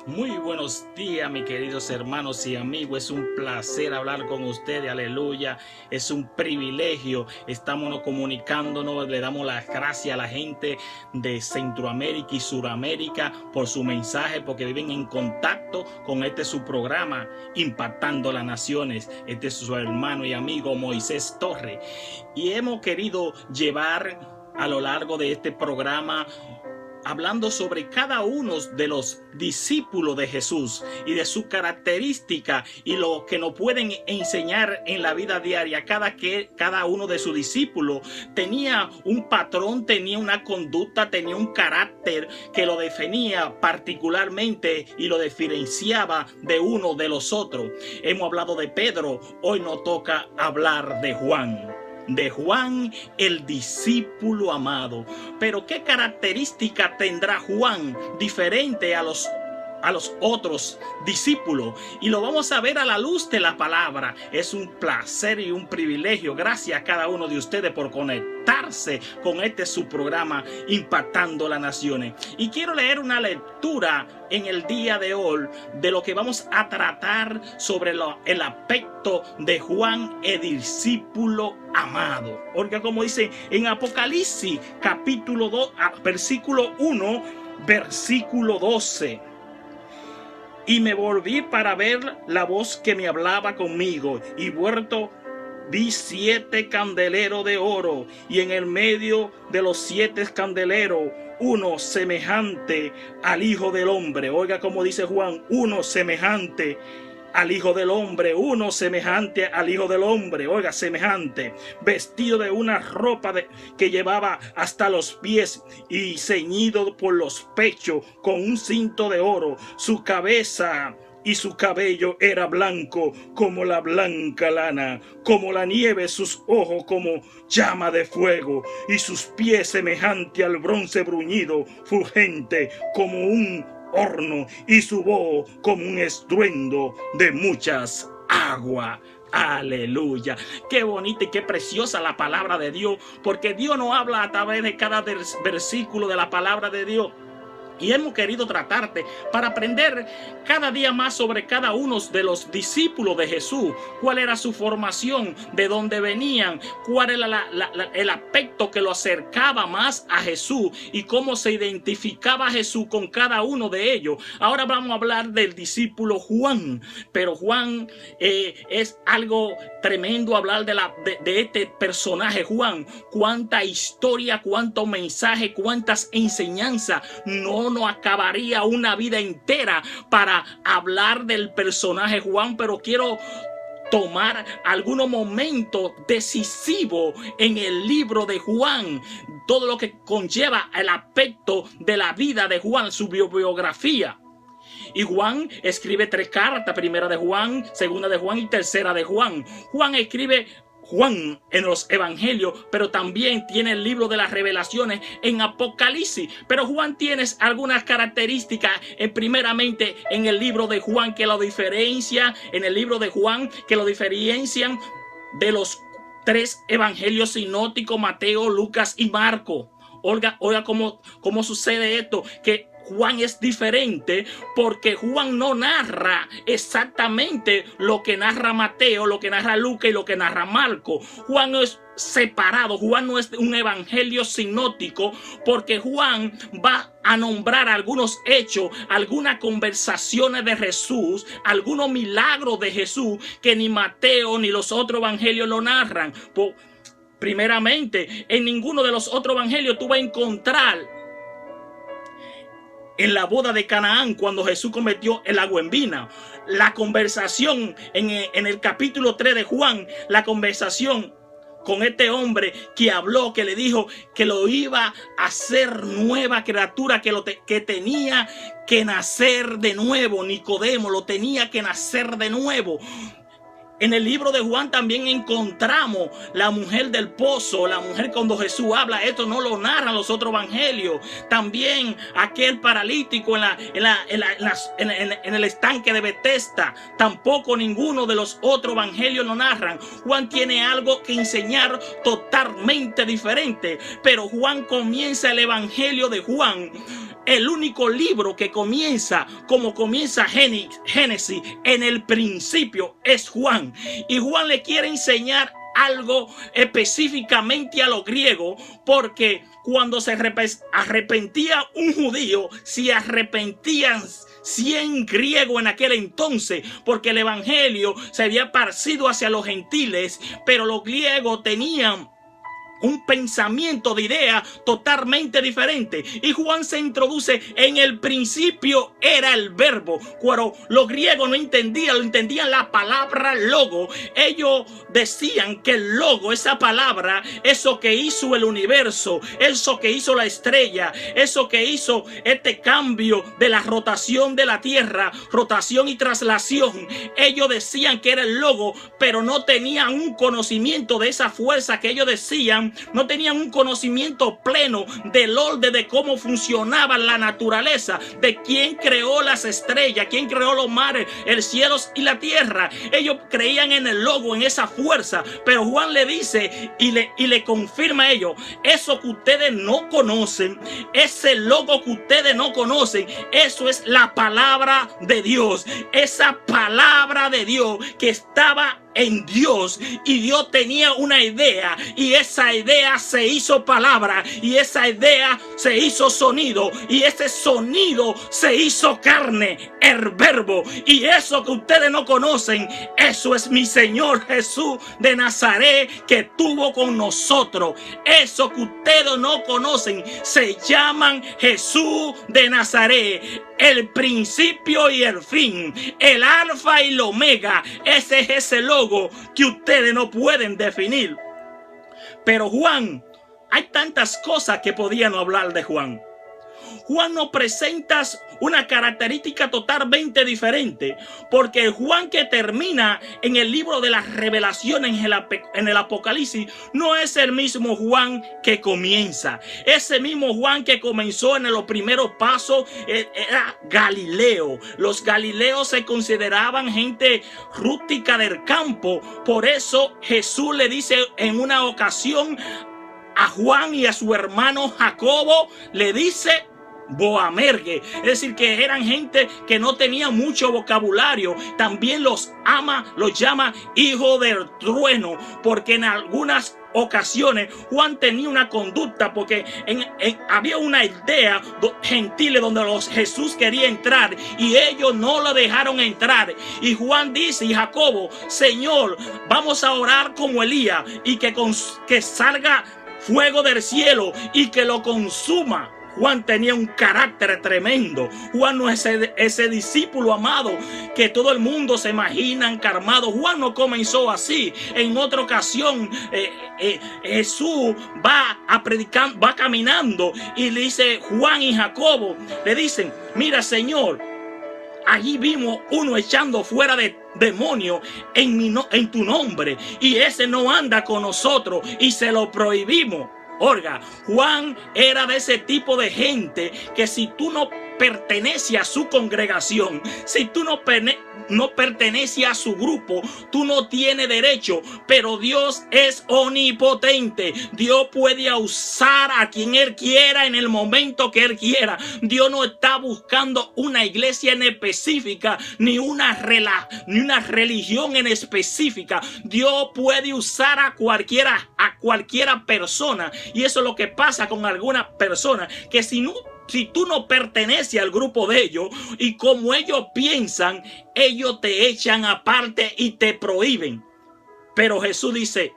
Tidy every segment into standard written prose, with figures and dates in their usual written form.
Muy buenos días, mis queridos hermanos y amigos. Es un placer hablar con ustedes, aleluya. Es un privilegio. Estamos comunicándonos, le damos las gracias a la gente de Centroamérica y Suramérica por su mensaje, porque viven en contacto con su programa, Impactando las Naciones. Este es su hermano y amigo Moisés Torres. Y hemos querido llevar a lo largo de este programa hablando sobre cada uno de los discípulos de Jesús y de su característica y lo que nos pueden enseñar en la vida diaria. Cada uno de sus discípulos tenía un patrón, tenía una conducta, tenía un carácter que lo definía particularmente y lo diferenciaba de uno de los otros. Hemos hablado de Pedro, hoy nos toca hablar de Juan. El discípulo amado. Pero ¿qué característica tendrá Juan diferente a los otros discípulos? Y lo vamos a ver a la luz de la palabra. Es un placer y un privilegio. Gracias a cada uno de ustedes por conectarse con su programa Impactando las Naciones. Y quiero leer una lectura en el día de hoy de lo que vamos a tratar sobre el aspecto de Juan, el discípulo amado. Oiga como dice en Apocalipsis capítulo 2, versículo 1, versículo 12. Y me volví para ver la voz que me hablaba conmigo, y vuelto vi 7 candeleros de oro, y en el medio de los 7 candeleros uno semejante al Hijo del Hombre. Oiga como dice Juan, uno semejante al Hijo del Hombre, uno semejante al Hijo del Hombre, oiga, semejante, vestido de una ropa que llevaba hasta los pies y ceñido por los pechos con un cinto de oro. Su cabeza y su cabello era blanco como la blanca lana, como la nieve, sus ojos como llama de fuego, y sus pies semejante al bronce bruñido, fulgente como un horno, y su voz como un estruendo de muchas aguas. Aleluya. Qué bonita y qué preciosa la palabra de Dios, porque Dios nos habla a través de cada versículo de la palabra de Dios. Y hemos querido tratarte para aprender cada día más sobre cada uno de los discípulos de Jesús. Cuál era su formación, de dónde venían, cuál era el aspecto que lo acercaba más a Jesús y cómo se identificaba Jesús con cada uno de ellos. Ahora vamos a hablar del discípulo Juan. Pero Juan es algo tremendo hablar de este personaje Juan. Cuánta historia, cuánto mensaje, cuántas enseñanzas. No acabaría una vida entera para hablar del personaje Juan, pero quiero tomar algunos momentos decisivos en el libro de Juan, todo lo que conlleva el aspecto de la vida de Juan, su biografía. Y Juan escribe 3 cartas, primera de Juan, segunda de Juan y tercera de Juan. Juan escribe Juan en los evangelios, pero también tiene el libro de las revelaciones en Apocalipsis. Pero Juan tiene algunas características, primeramente en el libro de Juan, que lo diferencia, en el libro de Juan, que lo diferencian de los 3 evangelios sinópticos, Mateo, Lucas y Marco. Oiga cómo sucede esto, que Juan es diferente porque Juan no narra exactamente lo que narra Mateo, lo que narra Lucas y lo que narra Marco. Juan es separado, Juan no es un evangelio sinóptico, porque Juan va a nombrar algunos hechos, algunas conversaciones de Jesús, algunos milagros de Jesús que ni Mateo ni los otros evangelios lo narran. Primeramente, en ninguno de los otros evangelios tú vas a encontrar en la boda de Canaán, cuando Jesús convirtió el agua en vino. La conversación en el capítulo 3 de Juan, la conversación con este hombre que habló, que le dijo que lo iba a hacer nueva criatura, que tenía que nacer de nuevo. Nicodemo lo tenía que nacer de nuevo. En el libro de Juan también encontramos la mujer del pozo, la mujer cuando Jesús habla. Esto no lo narran los otros evangelios. También aquel paralítico en el estanque de Betesda. Tampoco ninguno de los otros evangelios lo narran. Juan tiene algo que enseñar totalmente diferente. Pero Juan comienza el evangelio de Juan el único libro que comienza como comienza Génesis, en el principio, es Juan. Y Juan le quiere enseñar algo específicamente a los griegos, porque cuando se arrepentía un judío, se arrepentían 100 griegos en aquel entonces, porque el evangelio se había esparcido hacia los gentiles, pero los griegos tenían un pensamiento de idea totalmente diferente. Y Juan se introduce: en el principio era el verbo. Pero los griegos no entendían la palabra logo. Ellos decían que el logo, esa palabra, eso que hizo el universo, eso que hizo la estrella, eso que hizo este cambio de la rotación de la tierra, rotación y traslación, ellos decían que era el logo, pero no tenían un conocimiento de esa fuerza que ellos decían. No tenían un conocimiento pleno del orden de cómo funcionaba la naturaleza, de quién creó las estrellas, quién creó los mares, el cielo y la tierra. Ellos creían en el logo, en esa fuerza, pero Juan le dice y le confirma a ellos: eso que ustedes no conocen, ese logo que ustedes no conocen, eso es la palabra de Dios. Esa palabra de Dios que estaba en Dios, y Dios tenía una idea, y esa idea se hizo palabra, y esa idea se hizo sonido, y ese sonido se hizo carne, el verbo. Y eso que ustedes no conocen, eso es mi Señor Jesús de Nazaret, que estuvo con nosotros. Eso que ustedes no conocen se llaman Jesús de Nazaret, el principio y el fin, el alfa y el omega. Ese es ese logo que ustedes no pueden definir. Pero Juan, hay tantas cosas que podían hablar de Juan. Juan nos presenta una característica totalmente diferente, porque el Juan que termina en el libro de las revelaciones en el Apocalipsis no es el mismo Juan que comienza. Ese mismo Juan que comenzó en los primeros pasos era Galileo. Los galileos se consideraban gente rústica del campo. Por eso Jesús le dice en una ocasión a Juan y a su hermano Jacobo, le dice Boanerges, es decir, que eran gente que no tenía mucho vocabulario. También los llama hijo del trueno, porque en algunas ocasiones Juan tenía una conducta, porque había una aldea gentil donde Jesús quería entrar y ellos no lo dejaron entrar. Y Juan dice, y Jacobo: Señor, vamos a orar como Elías, y que salga fuego del cielo y que lo consuma. Juan tenía un carácter tremendo. Juan no es ese discípulo amado que todo el mundo se imagina encarmado. Juan no comenzó así. En otra ocasión Jesús va a predicar, va caminando, y le dice Juan y Jacobo, le dicen: mira, Señor, allí vimos uno echando fuera de demonios en tu nombre, y ese no anda con nosotros y se lo prohibimos. Oiga, Juan era de ese tipo de gente que si tú no perteneces a su congregación, si tú no perteneces a su grupo, tú no tienes derecho. Pero Dios es omnipotente. Dios puede usar a quien Él quiera en el momento que Él quiera. Dios no está buscando una iglesia en específica, ni una religión en específica. Dios puede usar a cualquiera persona. Y eso es lo que pasa con algunas personas, que si tú no perteneces al grupo de ellos, y como ellos piensan, ellos te echan aparte y te prohíben. Pero Jesús dice: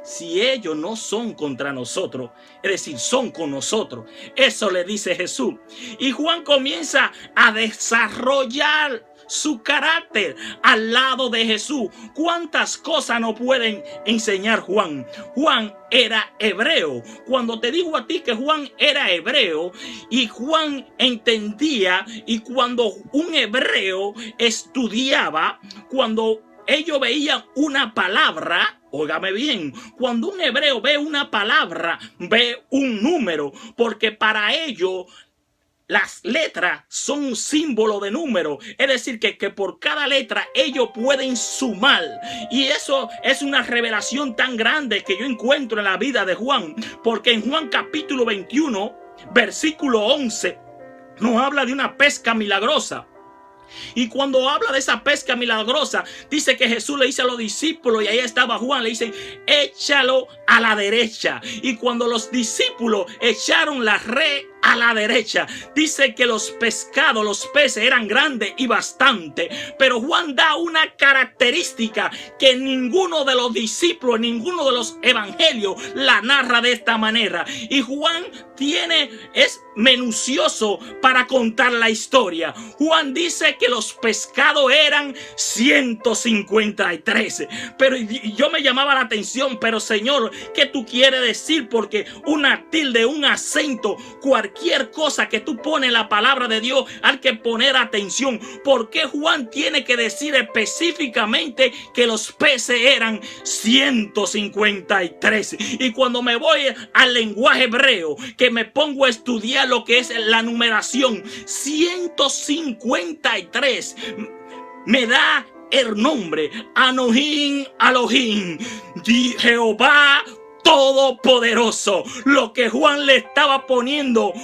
si ellos no son contra nosotros, es decir, son con nosotros. Eso le dice Jesús. Y Juan comienza a desarrollar su carácter al lado de Jesús. ¿Cuántas cosas nos pueden enseñar Juan? Juan era hebreo. Cuando te digo a ti que Juan era hebreo, y Juan entendía, y cuando un hebreo estudiaba, cuando ellos veían una palabra, óigame bien, cuando un hebreo ve una palabra, ve un número, porque para ellos las letras son un símbolo de número. Es decir, que por cada letra ellos pueden sumar. Y eso es una revelación tan grande que yo encuentro en la vida de Juan. Porque en Juan capítulo 21, versículo 11, nos habla de una pesca milagrosa. Y cuando habla de esa pesca milagrosa, dice que Jesús le dice a los discípulos, y ahí estaba Juan, le dicen, échalo a la derecha. Y cuando los discípulos echaron la red a la derecha, dice que los pescados, los peces eran grandes y bastante. Pero Juan da una característica que ninguno de los discípulos, ninguno de los evangelios la narra de esta manera. Y Juan es minucioso para contar la historia. Juan dice que los pescados eran 153. Pero yo me llamaba la atención, pero Señor, ¿qué tú quieres decir? Porque una tilde, un acento, cualquier cosa que tú pones en la palabra de Dios, hay que poner atención. ¿Por qué Juan tiene que decir específicamente que los peces eran 153? Y cuando me voy al lenguaje hebreo, que me pongo a estudiar lo que es la numeración, 153 me da el nombre Anohim Elohim, Jehová Todopoderoso. Lo que Juan le estaba poniendo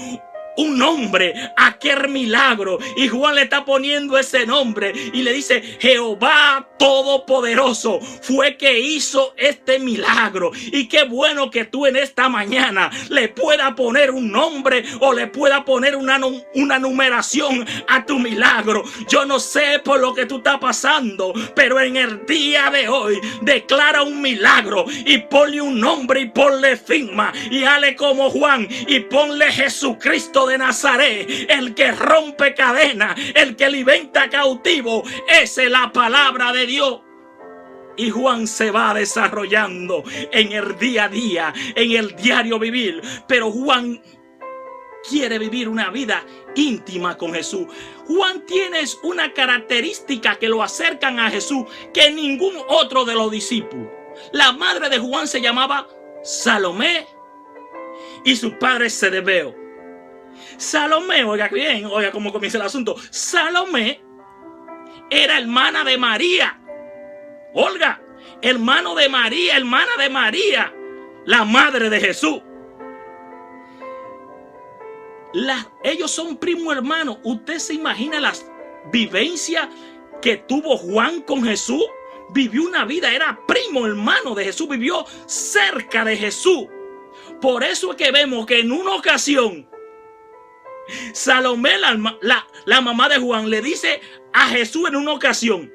un nombre a aquel milagro, y Juan le está poniendo ese nombre y le dice Jehová Todopoderoso fue que hizo este milagro. Y qué bueno que tú en esta mañana le puedas poner un nombre o le puedas poner una numeración a tu milagro. Yo no sé por lo que tú estás pasando, pero en el día de hoy declara un milagro y ponle un nombre y ponle firma y hale como Juan y ponle Jesucristo de Nazaret, el que rompe cadenas, el que liberta cautivo. Esa es la palabra de Dios. Y Juan se va desarrollando en el día a día, en el diario vivir. Pero Juan quiere vivir una vida íntima con Jesús. Juan tiene una característica que lo acercan a Jesús que ningún otro de los discípulos. La madre de Juan se llamaba Salomé y su padre Zebedeo. Salomé, oiga bien, oiga cómo comienza el asunto. Salomé era hermana de María. Olga, hermana de María, la madre de Jesús. Ellos son primo hermanos. ¿Usted se imagina las vivencias que tuvo Juan con Jesús? Vivió una vida, era primo hermano de Jesús, vivió cerca de Jesús. Por eso es que vemos que en una ocasión Salomé, la mamá de Juan, le dice a Jesús en una ocasión: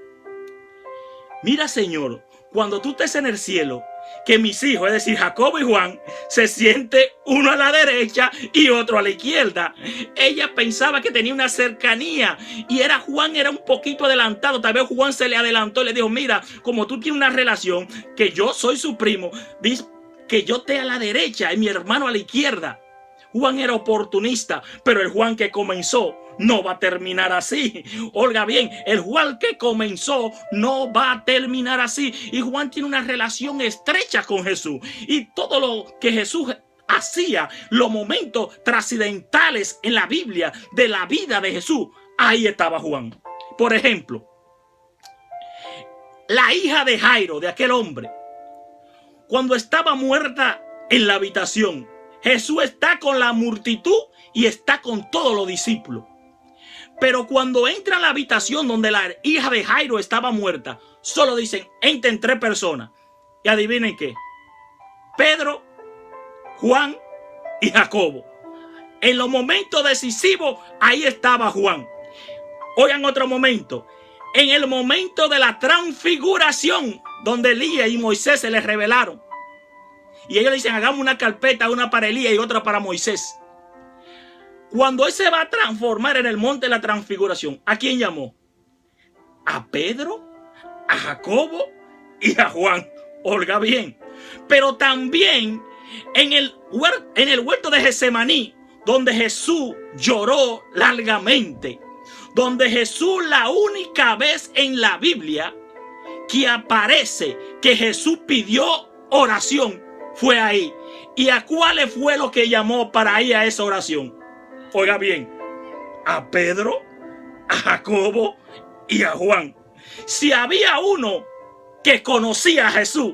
mira, Señor, cuando tú estés en el cielo, que mis hijos, es decir, Jacobo y Juan, se siente uno a la derecha y otro a la izquierda. Ella pensaba que tenía una cercanía y Juan era un poquito adelantado. Tal vez Juan se le adelantó y le dijo: mira, como tú tienes una relación, que yo soy su primo, dice que yo esté a la derecha y mi hermano a la izquierda. Juan era oportunista, pero el Juan que comenzó no va a terminar así. Oiga bien, el Juan que comenzó no va a terminar así. Y Juan tiene una relación estrecha con Jesús. Y todo lo que Jesús hacía, los momentos trascendentales en la Biblia de la vida de Jesús, ahí estaba Juan. Por ejemplo, la hija de Jairo, de aquel hombre, cuando estaba muerta en la habitación, Jesús está con la multitud y está con todos los discípulos. Pero cuando entra a la habitación donde la hija de Jairo estaba muerta, solo dicen: entren 3 personas. Y adivinen qué: Pedro, Juan y Jacobo. En los momentos decisivos, ahí estaba Juan. Oigan otro momento. En el momento de la transfiguración, donde Elías y Moisés se les revelaron. Y ellos dicen: hagamos una carpeta, una para Elías y otra para Moisés. Cuando él se va a transformar en el monte de la transfiguración, ¿a quién llamó? A Pedro, a Jacobo y a Juan. Oiga bien. Pero también en el huerto de Getsemaní, donde Jesús lloró largamente, donde Jesús, la única vez en la Biblia que aparece que Jesús pidió oración, fue ahí. ¿Y a cuáles fue lo que llamó para ir a esa oración? Oiga bien, a Pedro, a Jacobo y a Juan. Si había uno que conocía a Jesús,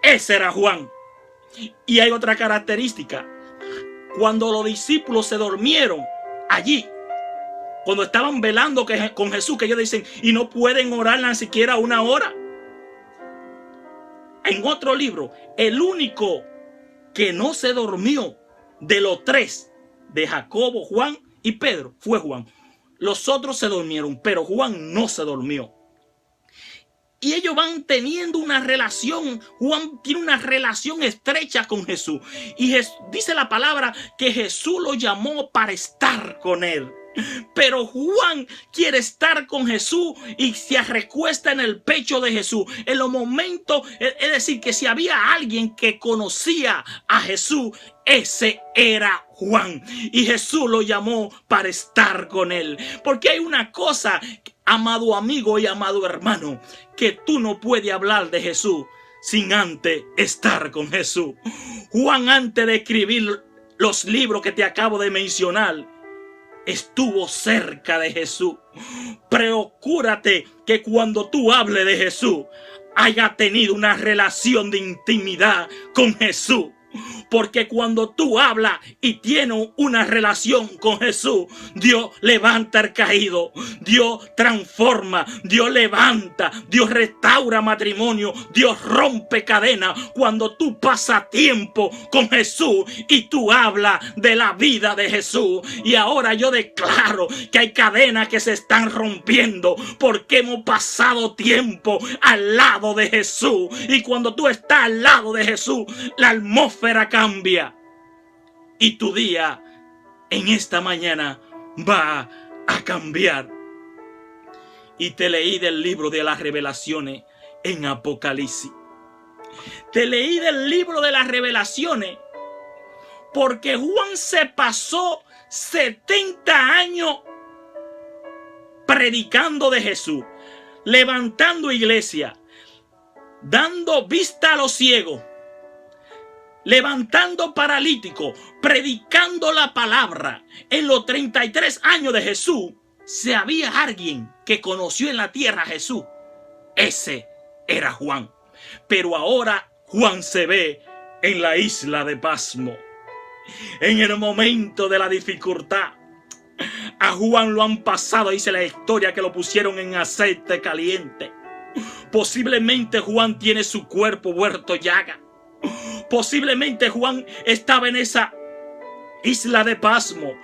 ese era Juan. Y hay otra característica. Cuando los discípulos se durmieron allí Cuando estaban velando con Jesús, que ellos dicen, y no pueden orar ni siquiera una hora. En otro libro, el único que no se durmió de los tres, de Jacobo, Juan y Pedro, fue Juan. Los otros se durmieron, pero Juan no se durmió. Y ellos van teniendo una relación. Juan tiene una relación estrecha con Jesús. Y dice la palabra que Jesús lo llamó para estar con él. Pero Juan quiere estar con Jesús y se recuesta en el pecho de Jesús. En los momentos, es decir, que si había alguien que conocía a Jesús, ese era Juan. Y Jesús lo llamó para estar con él. Porque hay una cosa, amado amigo y amado hermano, que tú no puedes hablar de Jesús sin antes estar con Jesús. Juan, antes de escribir los libros que te acabo de mencionar, estuvo cerca de Jesús. Procúrate que cuando tú hables de Jesús, haya tenido una relación de intimidad con Jesús. Porque cuando tú hablas y tienes una relación con Jesús, Dios levanta al caído, Dios transforma, Dios levanta, Dios restaura matrimonio, Dios rompe cadenas. Cuando tú pasas tiempo con Jesús y tú hablas de la vida de Jesús. Y ahora yo declaro que hay cadenas que se están rompiendo porque hemos pasado tiempo al lado de Jesús. Y cuando tú estás al lado de Jesús, la atmósfera cambia y tu día en esta mañana va a cambiar. Y te leí del libro de las revelaciones en Apocalipsis. Te leí del libro de las revelaciones porque Juan se pasó 70 años predicando de Jesús, levantando iglesia, dando vista a los ciegos, levantando paralíticos, predicando la palabra. En los 33 años de Jesús, si había alguien que conoció en la tierra a Jesús, ese era Juan. Pero ahora Juan se ve en la isla de Pasmo. En el momento de la dificultad, a Juan lo han pasado, dice la historia, que lo pusieron en aceite caliente. Posiblemente Juan tiene su cuerpo vuelto llaga. Posiblemente Juan estaba en esa isla de Pasmo,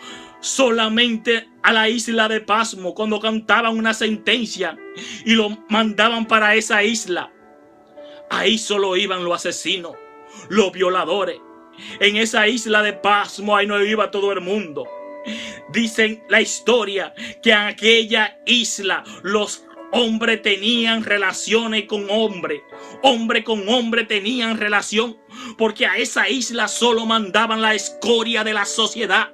solamente a la isla de Pasmo, cuando cantaban una sentencia y lo mandaban para esa isla. Ahí solo iban los asesinos, los violadores. En esa isla de Pasmo, ahí no iba todo el mundo. Dicen la historia que en aquella isla los hombres tenían relaciones con hombres. Hombre con hombre tenían relación. Porque a esa isla solo mandaban la escoria de la sociedad.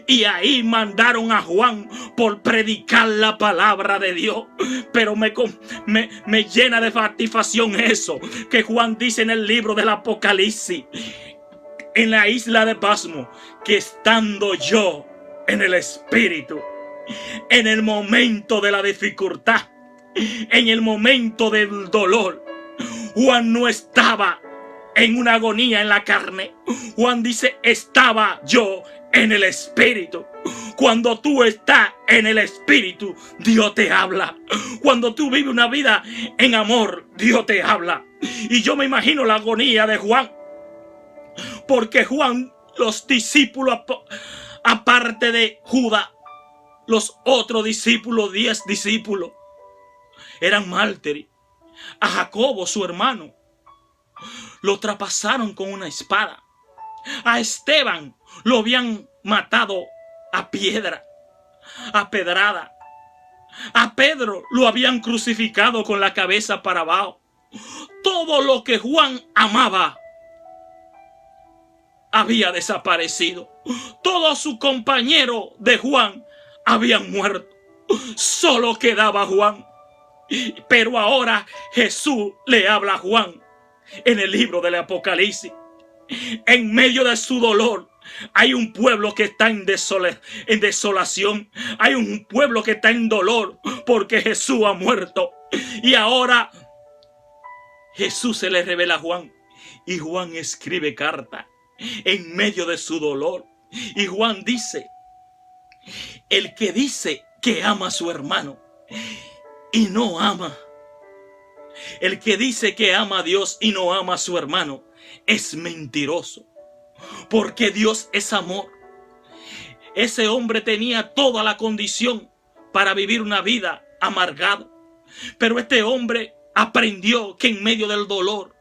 Y ahí mandaron a Juan por predicar la palabra de Dios. Pero me llena de satisfacción eso que Juan dice en el libro del Apocalipsis, en la isla de Pasmo, que estando yo en el Espíritu, en el momento de la dificultad, en el momento del dolor, Juan no estaba en una agonía en la carne. Juan dice, estaba yo en el Espíritu. Cuando tú estás en el Espíritu, Dios te habla. Cuando tú vives una vida en amor, Dios te habla. Y yo me imagino la agonía de Juan, porque Juan, los discípulos, aparte de Judas, los otros discípulos, 10 discípulos, eran mártires. A Jacobo, su hermano, lo traspasaron con una espada. A Esteban lo habían matado a piedra, a pedrada. A Pedro lo habían crucificado con la cabeza para abajo. Todo lo que Juan amaba había desaparecido. Todos sus compañeros de Juan habían muerto. Solo quedaba Juan. Pero ahora Jesús le habla a Juan en el libro del Apocalipsis. En medio de su dolor hay un pueblo que está en desolación. Hay un pueblo que está en dolor porque Jesús ha muerto. Y ahora Jesús se le revela a Juan. Y Juan escribe carta en medio de su dolor. Y Juan dice, el que dice que ama a su hermano y no ama. El que dice que ama a Dios y no ama a su hermano es mentiroso, porque Dios es amor. Ese hombre tenía toda la condición para vivir una vida amargada, pero este hombre aprendió que en medio del dolor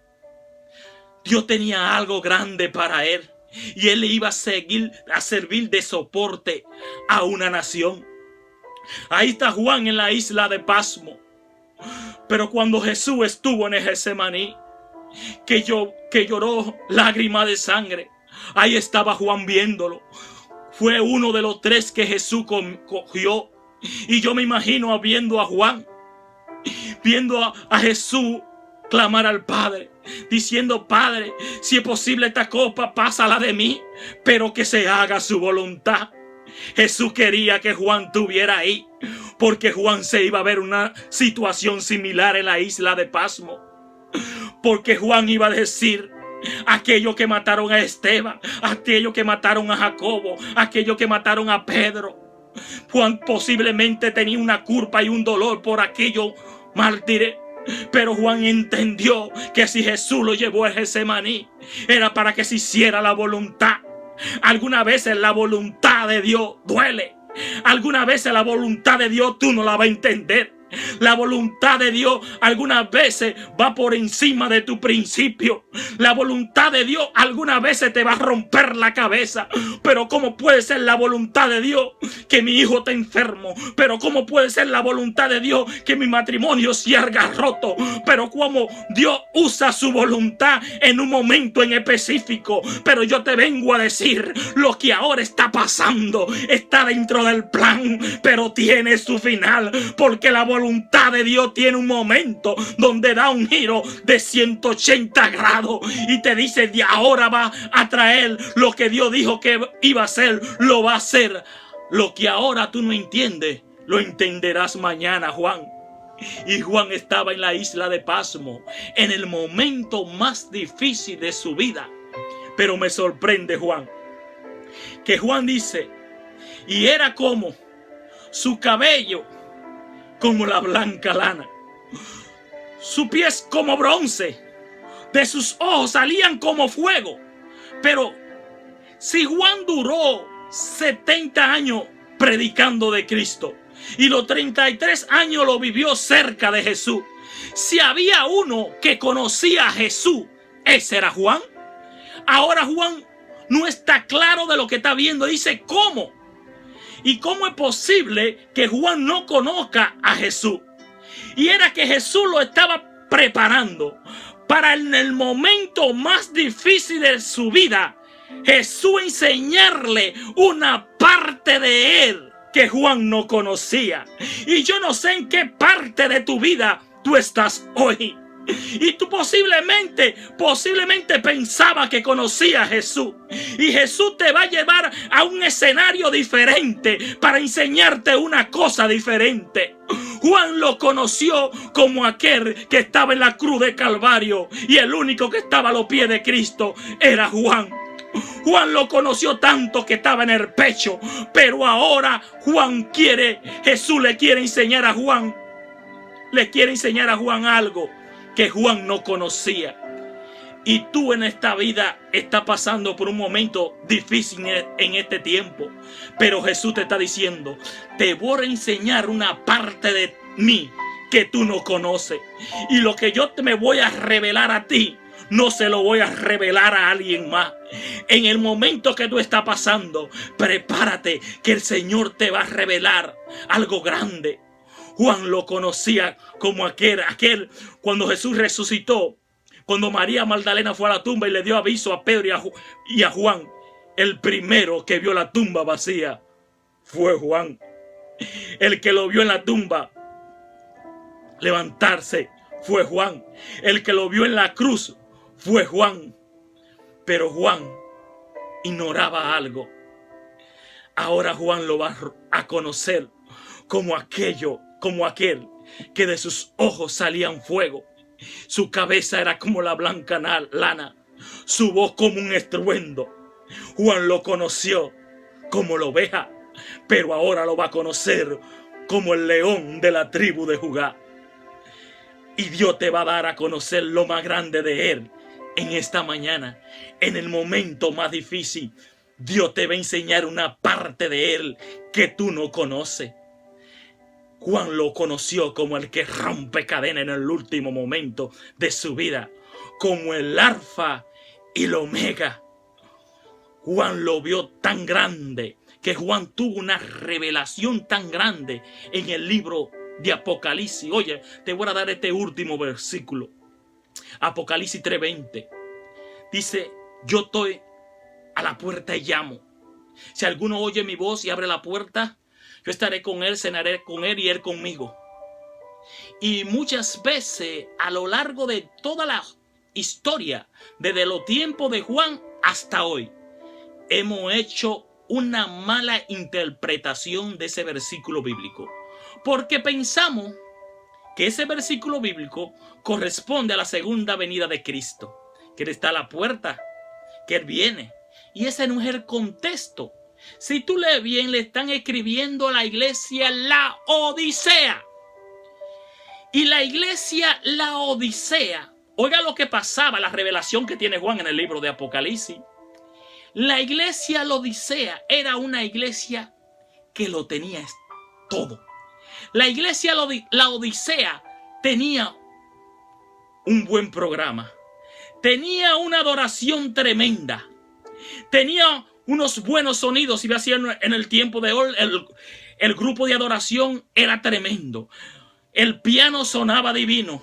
Dios tenía algo grande para él, y él le iba a servir de soporte a una nación. Ahí está Juan en la isla de Pasmo. Pero cuando Jesús estuvo en el Getsemaní, que lloró lágrimas de sangre, ahí estaba Juan viéndolo. Fue uno de los 3 que Jesús cogió. Y yo me imagino viendo a Juan, viendo a Jesús clamar al Padre, diciendo: Padre, si es posible esta copa, pásala de mí, pero que se haga su voluntad. Jesús quería que Juan estuviera ahí, porque Juan se iba a ver una situación similar en la isla de Pasmo. Porque Juan iba a decir: aquellos que mataron a Esteban, aquellos que mataron a Jacobo, aquellos que mataron a Pedro. Juan posiblemente tenía una culpa y un dolor por aquellos mártires. Pero Juan entendió que si Jesús lo llevó a Getsemaní, era para que se hiciera la voluntad. Algunas veces la voluntad de Dios duele. Algunas veces la voluntad de Dios tú no la vas a entender. La voluntad de Dios algunas veces va por encima de tu principio. La voluntad de Dios algunas veces te va a romper la cabeza. Pero ¿cómo puede ser la voluntad de Dios que mi hijo esté enfermo? Pero ¿cómo puede ser la voluntad de Dios que mi matrimonio se haga roto? Pero ¿cómo Dios usa su voluntad en un momento en específico? Pero yo te vengo a decir: lo que ahora está pasando está dentro del plan, pero tiene su final, porque la voluntad de Dios tiene un momento donde da un giro de 180 grados y te dice: de ahora va a traer lo que Dios dijo que iba a hacer, lo va a hacer. Lo que ahora tú no entiendes, lo entenderás mañana, Juan. Y Juan estaba en la isla de Pasmo, en el momento más difícil de su vida. Pero me sorprende, Juan, que Juan dice: y era como su cabello como la blanca lana, sus pies como bronce, de sus ojos salían como fuego. Pero si Juan duró 70 años predicando de Cristo y los 33 años lo vivió cerca de Jesús, si había uno que conocía a Jesús, ese era Juan. Ahora Juan no está claro de lo que está viendo. Dice: ¿cómo? ¿Y cómo es posible que Juan no conozca a Jesús? Y era que Jesús lo estaba preparando para en el momento más difícil de su vida, Jesús enseñarle una parte de él que Juan no conocía. Y yo no sé en qué parte de tu vida tú estás hoy. Y tú posiblemente pensaba que conocía a Jesús. Y Jesús te va a llevar a un escenario diferente para enseñarte una cosa diferente. Juan lo conoció como aquel que estaba en la cruz de Calvario, y el único que estaba a los pies de Cristo era Juan. Juan lo conoció tanto que estaba en el pecho, pero ahora Jesús le quiere enseñar a Juan algo que Juan no conocía. Y tú en esta vida estás pasando por un momento difícil en este tiempo, pero Jesús te está diciendo: te voy a enseñar una parte de mí que tú no conoces, y lo que yo me voy a revelar a ti no se lo voy a revelar a alguien más. En el momento que tú estás pasando, prepárate, que el Señor te va a revelar algo grande. Juan lo conocía como aquel cuando Jesús resucitó, cuando María Magdalena fue a la tumba y le dio aviso a Pedro y a Juan. El primero que vio la tumba vacía fue Juan. El que lo vio en la tumba levantarse fue Juan. El que lo vio en la cruz fue Juan. Pero Juan ignoraba algo. Ahora Juan lo va a conocer como aquel que de sus ojos salían fuego. Su cabeza era como la blanca lana, su voz como un estruendo. Juan lo conoció como la oveja, pero ahora lo va a conocer como el león de la tribu de Judá. Y Dios te va a dar a conocer lo más grande de Él en esta mañana. En el momento más difícil, Dios te va a enseñar una parte de Él que tú no conoces. Juan lo conoció como el que rompe cadena en el último momento de su vida, como el alfa y el omega. Juan lo vio tan grande que Juan tuvo una revelación tan grande en el libro de Apocalipsis. Oye, te voy a dar este último versículo. Apocalipsis 3:20. Dice, yo estoy a la puerta y llamo. Si alguno oye mi voz y abre la puerta, yo estaré con él, cenaré con él y él conmigo. Y muchas veces a lo largo de toda la historia, desde los tiempos de Juan hasta hoy, hemos hecho una mala interpretación de ese versículo bíblico. Porque pensamos que ese versículo bíblico corresponde a la segunda venida de Cristo, que Él está a la puerta, que Él viene. Y ese no es el contexto. Si tú lees bien, le están escribiendo a la iglesia Laodicea. Y la iglesia Laodicea, oiga lo que pasaba, la revelación que tiene Juan en el libro de Apocalipsis. La iglesia Laodicea era una iglesia que lo tenía todo. La iglesia Laodicea tenía un buen programa. Tenía una adoración tremenda. Tenía unos buenos sonidos. Si hacían en el tiempo de hoy, el grupo de adoración era tremendo. El piano sonaba divino.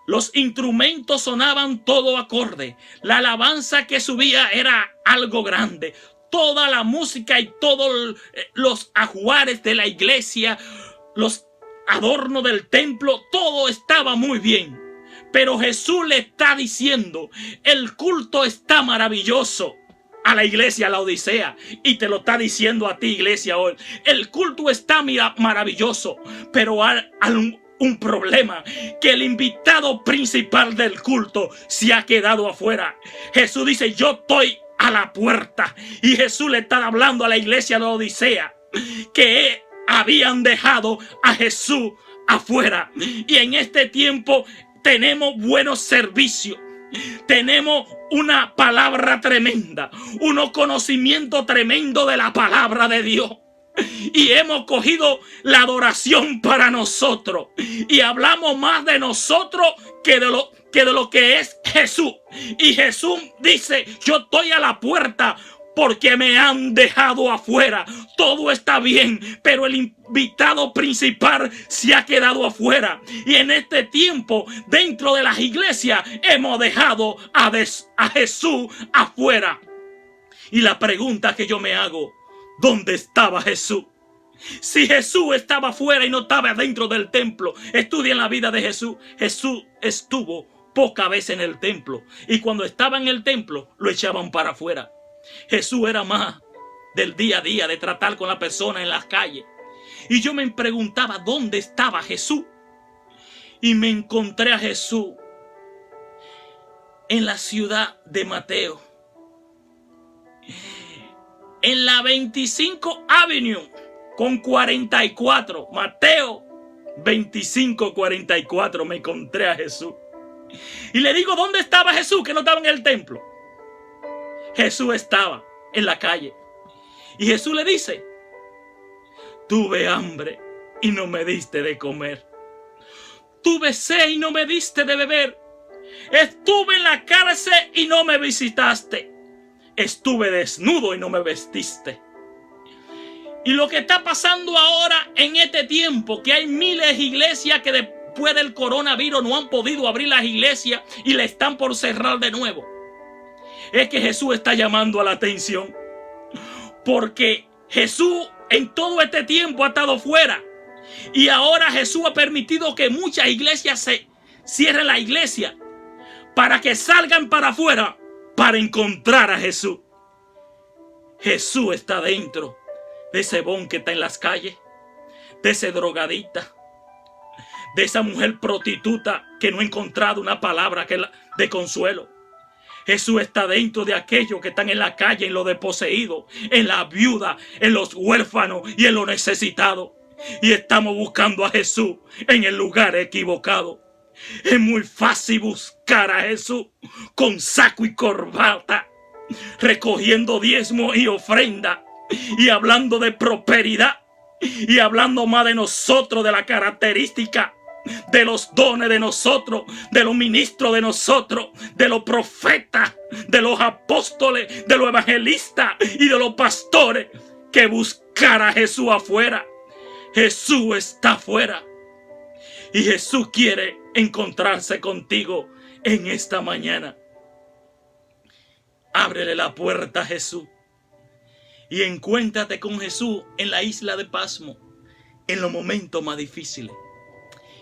Los instrumentos sonaban todo acorde. La alabanza que subía era algo grande. Toda la música y todos los ajuares de la iglesia, los adornos del templo, todo estaba muy bien. Pero Jesús le está diciendo, el culto está maravilloso a la iglesia Laodicea, y te lo está diciendo a ti, iglesia, hoy. El culto está maravilloso, pero hay un problema, que el invitado principal del culto se ha quedado afuera. Jesús dice, yo estoy a la puerta, y Jesús le está hablando a la iglesia Laodicea que habían dejado a Jesús afuera. Y en este tiempo tenemos buenos servicios, tenemos una palabra tremenda, un conocimiento tremendo de la palabra de Dios. Y hemos cogido la adoración para nosotros. Y hablamos más de nosotros que de lo que es Jesús. Y Jesús dice, yo estoy a la puerta porque me han dejado afuera. Todo está bien, pero el invitado principal se ha quedado afuera. Y en este tiempo, dentro de las iglesias, hemos dejado a Jesús afuera. Y la pregunta que yo me hago, ¿dónde estaba Jesús? Si Jesús estaba afuera y no estaba dentro del templo, estudien la vida de Jesús. Jesús estuvo pocas veces en el templo. Y cuando estaba en el templo, lo echaban para afuera. Jesús era más del día a día, de tratar con la persona en las calles. Y yo me preguntaba dónde estaba Jesús. Y me encontré a Jesús en la ciudad de Mateo, en la 25 Avenue con 44. Mateo 25:44 me encontré a Jesús. Y le digo, ¿dónde estaba Jesús? Que no estaba en el templo. Jesús estaba en la calle. Y Jesús le dice, tuve hambre y no me diste de comer. Tuve sed y no me diste de beber. Estuve en la cárcel y no me visitaste. Estuve desnudo y no me vestiste. Y lo que está pasando ahora en este tiempo, que hay miles de iglesias que después del coronavirus no han podido abrir las iglesias y le están por cerrar de nuevo, es que Jesús está llamando a la atención. Porque Jesús en todo este tiempo ha estado fuera. Y ahora Jesús ha permitido que muchas iglesias se cierren la iglesia para que salgan para afuera para encontrar a Jesús. Jesús está dentro de ese bon que está en las calles, de ese drogadicta, de esa mujer prostituta que no ha encontrado una palabra de consuelo. Jesús está dentro de aquellos que están en la calle, en los desposeídos, en la viuda, en los huérfanos y en los necesitados. y estamos buscando a Jesús en el lugar equivocado. Es muy fácil buscar a Jesús con saco y corbata, recogiendo diezmo y ofrenda, y hablando de prosperidad, y hablando más de nosotros, de la característica, de los dones de nosotros, de los ministros de nosotros, de los profetas, de los apóstoles, de los evangelistas y de los pastores, que buscar a Jesús afuera. Jesús está afuera y Jesús quiere encontrarse contigo en esta mañana. Ábrele la puerta a Jesús y encuéntrate con Jesús en la isla de Pasmo, en los momentos más difíciles.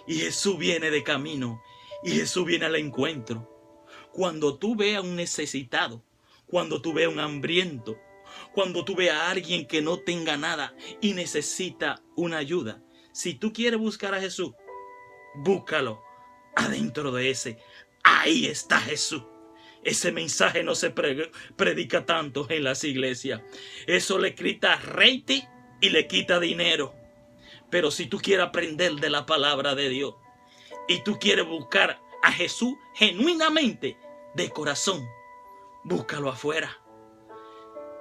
Y Jesús viene de camino y Jesús viene al encuentro. Cuando tú veas a un necesitado, cuando tú veas a un hambriento, cuando tú veas a alguien que no tenga nada y necesita una ayuda, si tú quieres buscar a Jesús, búscalo adentro de ese. Ahí está Jesús. Ese mensaje no se predica tanto en las iglesias. Eso le quita rating y le quita dinero. Pero si tú quieres aprender de la palabra de Dios y tú quieres buscar a Jesús genuinamente, de corazón, búscalo afuera.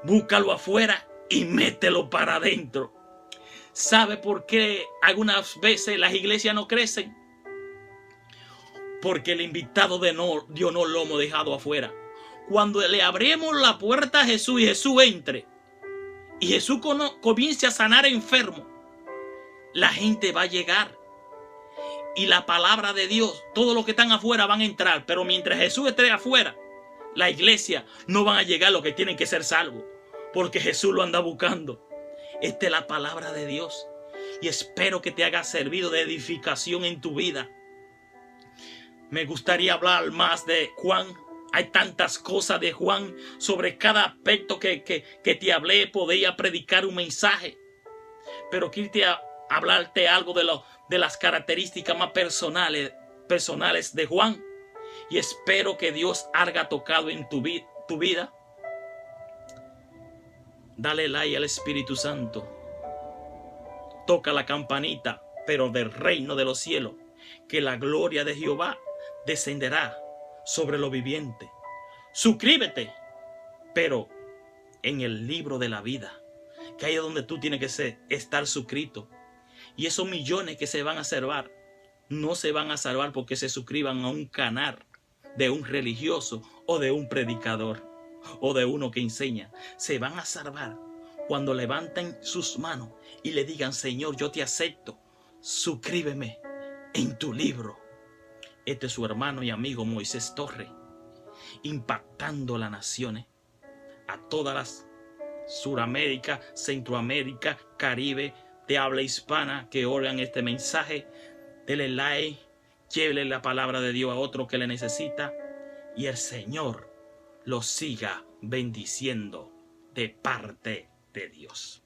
Búscalo afuera y mételo para adentro. ¿Sabe por qué algunas veces las iglesias no crecen? Porque el invitado de Dios no lo hemos dejado afuera. Cuando le abrimos la puerta a Jesús y Jesús entre y Jesús comience a sanar enfermos, la gente va a llegar y la palabra de Dios, todos los que están afuera van a entrar, pero mientras Jesús esté afuera, la iglesia no van a llegar los que tienen que ser salvos, porque Jesús lo anda buscando. Esta es la palabra de Dios y espero que te haya servido de edificación en tu vida. Me gustaría hablar más de Juan. Hay tantas cosas de Juan. Sobre cada aspecto que te hablé, podría predicar un mensaje, pero quiero hablarte algo de las características más personales de Juan. Y espero que Dios haya tocado en tu vida. Dale like al Espíritu Santo. Toca la campanita, pero del reino de los cielos, que la gloria de Jehová descenderá sobre los vivientes. Suscríbete, pero en el libro de la vida, que ahí es donde tú tienes que estar suscrito. Y esos millones que se van a salvar, no se van a salvar porque se suscriban a un canal de un religioso o de un predicador o de uno que enseña. Se van a salvar cuando levanten sus manos y le digan: Señor, yo te acepto, suscríbeme en tu libro. Este es su hermano y amigo Moisés Torres, impactando las naciones, a todas las Suramérica, Centroamérica, Caribe, de habla hispana que oigan este mensaje. Denle like, llévele la palabra de Dios a otro que le necesita y el Señor los siga bendiciendo de parte de Dios.